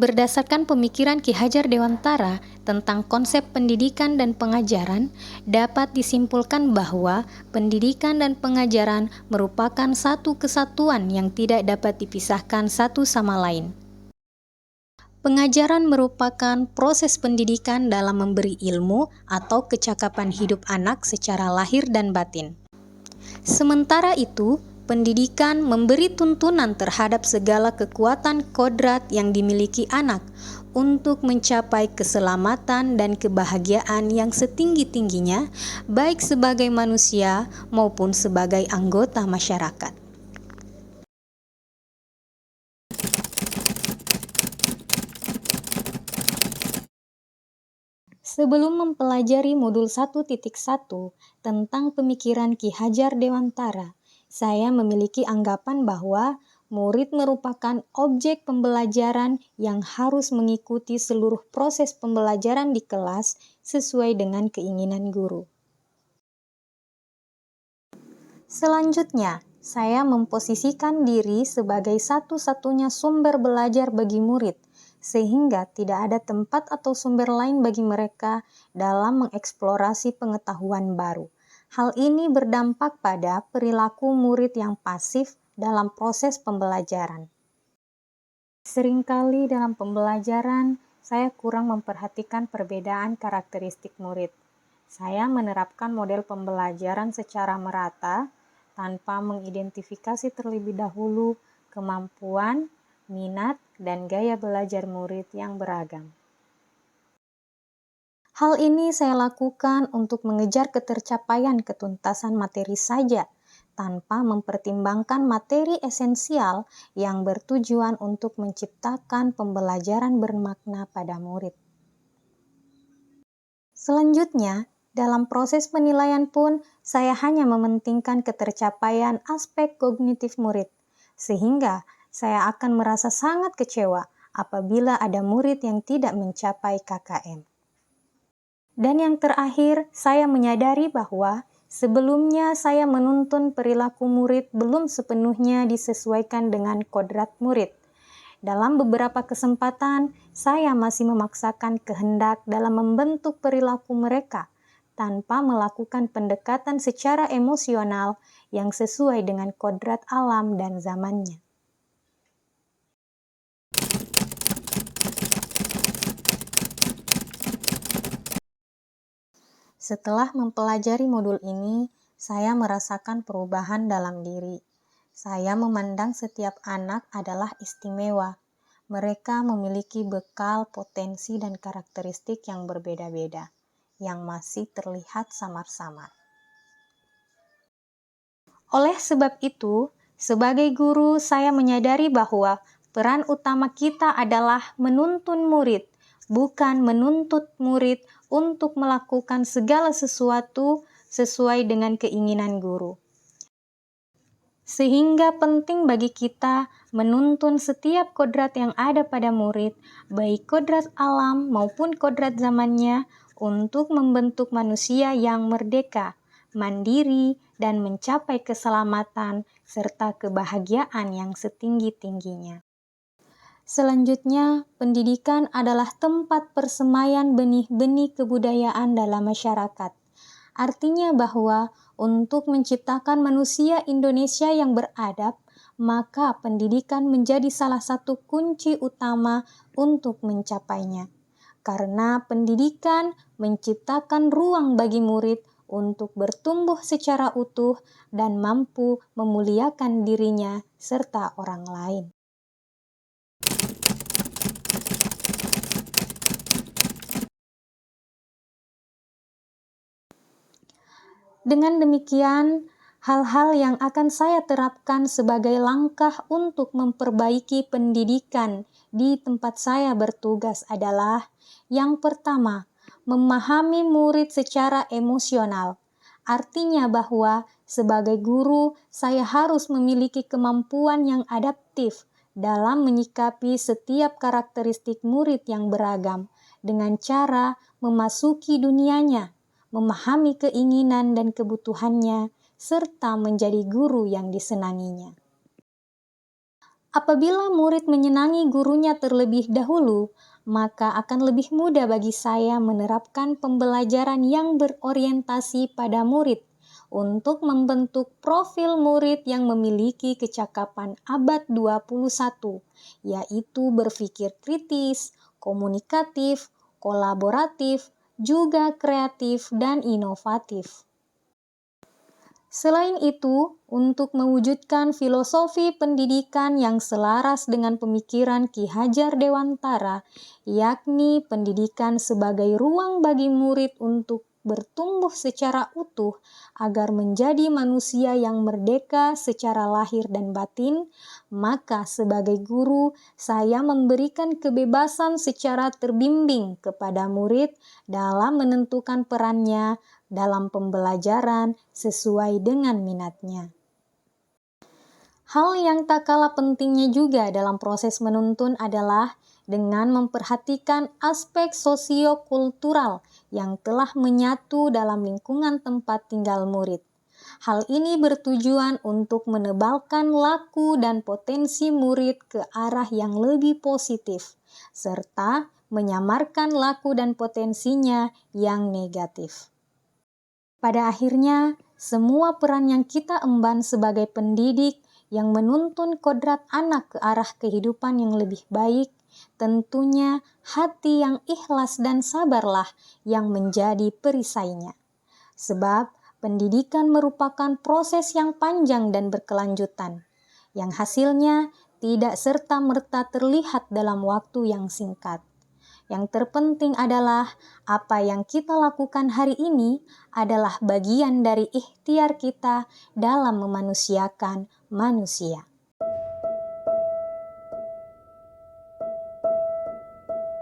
Berdasarkan pemikiran Ki Hajar Dewantara tentang konsep pendidikan dan pengajaran, dapat disimpulkan bahwa pendidikan dan pengajaran merupakan satu kesatuan yang tidak dapat dipisahkan satu sama lain. Pengajaran merupakan proses pendidikan dalam memberi ilmu atau kecakapan hidup anak secara lahir dan batin. Sementara itu, pendidikan memberi tuntunan terhadap segala kekuatan kodrat yang dimiliki anak untuk mencapai keselamatan dan kebahagiaan yang setinggi-tingginya, baik sebagai manusia maupun sebagai anggota masyarakat. Sebelum mempelajari modul 1.1 tentang pemikiran Ki Hajar Dewantara, saya memiliki anggapan bahwa murid merupakan objek pembelajaran yang harus mengikuti seluruh proses pembelajaran di kelas sesuai dengan keinginan guru. Selanjutnya, saya memposisikan diri sebagai satu-satunya sumber belajar bagi murid, sehingga tidak ada tempat atau sumber lain bagi mereka dalam mengeksplorasi pengetahuan baru. Hal ini berdampak pada perilaku murid yang pasif dalam proses pembelajaran. Seringkali dalam pembelajaran, saya kurang memperhatikan perbedaan karakteristik murid. Saya menerapkan model pembelajaran secara merata tanpa mengidentifikasi terlebih dahulu kemampuan, minat, dan gaya belajar murid yang beragam. Hal ini saya lakukan untuk mengejar ketercapaian ketuntasan materi saja, tanpa mempertimbangkan materi esensial yang bertujuan untuk menciptakan pembelajaran bermakna pada murid. Selanjutnya, dalam proses penilaian pun, saya hanya mementingkan ketercapaian aspek kognitif murid, sehingga saya akan merasa sangat kecewa apabila ada murid yang tidak mencapai KKM. Dan yang terakhir, saya menyadari bahwa sebelumnya saya menuntun perilaku murid belum sepenuhnya disesuaikan dengan kodrat murid. Dalam beberapa kesempatan, saya masih memaksakan kehendak dalam membentuk perilaku mereka tanpa melakukan pendekatan secara emosional yang sesuai dengan kodrat alam dan zamannya. Setelah mempelajari modul ini, saya merasakan perubahan dalam diri. Saya memandang setiap anak adalah istimewa. Mereka memiliki bekal, potensi, dan karakteristik yang berbeda-beda, yang masih terlihat samar-samar. Oleh sebab itu, sebagai guru, saya menyadari bahwa peran utama kita adalah menuntun murid, bukan menuntut murid untuk melakukan segala sesuatu sesuai dengan keinginan guru. Sehingga penting bagi kita menuntun setiap kodrat yang ada pada murid, baik kodrat alam maupun kodrat zamannya, untuk membentuk manusia yang merdeka, mandiri, dan mencapai keselamatan serta kebahagiaan yang setinggi-tingginya. Selanjutnya, pendidikan adalah tempat persemaian benih-benih kebudayaan dalam masyarakat. Artinya bahwa untuk menciptakan manusia Indonesia yang beradab, maka pendidikan menjadi salah satu kunci utama untuk mencapainya. Karena pendidikan menciptakan ruang bagi murid untuk bertumbuh secara utuh dan mampu memuliakan dirinya serta orang lain. Dengan demikian, hal-hal yang akan saya terapkan sebagai langkah untuk memperbaiki pendidikan di tempat saya bertugas adalah: yang pertama, memahami murid secara emosional. Artinya bahwa sebagai guru, saya harus memiliki kemampuan yang adaptif dalam menyikapi setiap karakteristik murid yang beragam dengan cara memasuki dunianya, memahami keinginan dan kebutuhannya, serta menjadi guru yang disenanginya. Apabila murid menyenangi gurunya terlebih dahulu, maka akan lebih mudah bagi saya menerapkan pembelajaran yang berorientasi pada murid untuk membentuk profil murid yang memiliki kecakapan abad 21, yaitu berpikir kritis, komunikatif, kolaboratif, juga kreatif dan inovatif. Selain itu, untuk mewujudkan filosofi pendidikan yang selaras dengan pemikiran Ki Hajar Dewantara, yakni pendidikan sebagai ruang bagi murid untuk bertumbuh secara utuh agar menjadi manusia yang merdeka secara lahir dan batin, maka sebagai guru saya memberikan kebebasan secara terbimbing kepada murid dalam menentukan perannya dalam pembelajaran sesuai dengan minatnya. Hal yang tak kalah pentingnya juga dalam proses menuntun adalah dengan memperhatikan aspek sosio-kultural yang telah menyatu dalam lingkungan tempat tinggal murid. Hal ini bertujuan untuk menebalkan laku dan potensi murid ke arah yang lebih positif, serta menyamarkan laku dan potensinya yang negatif. Pada akhirnya, semua peran yang kita emban sebagai pendidik yang menuntun kodrat anak ke arah kehidupan yang lebih baik, tentunya hati yang ikhlas dan sabarlah yang menjadi perisainya. Sebab pendidikan merupakan proses yang panjang dan berkelanjutan, yang hasilnya tidak serta-merta terlihat dalam waktu yang singkat. Yang terpenting adalah apa yang kita lakukan hari ini adalah bagian dari ikhtiar kita dalam memanusiakan manusia.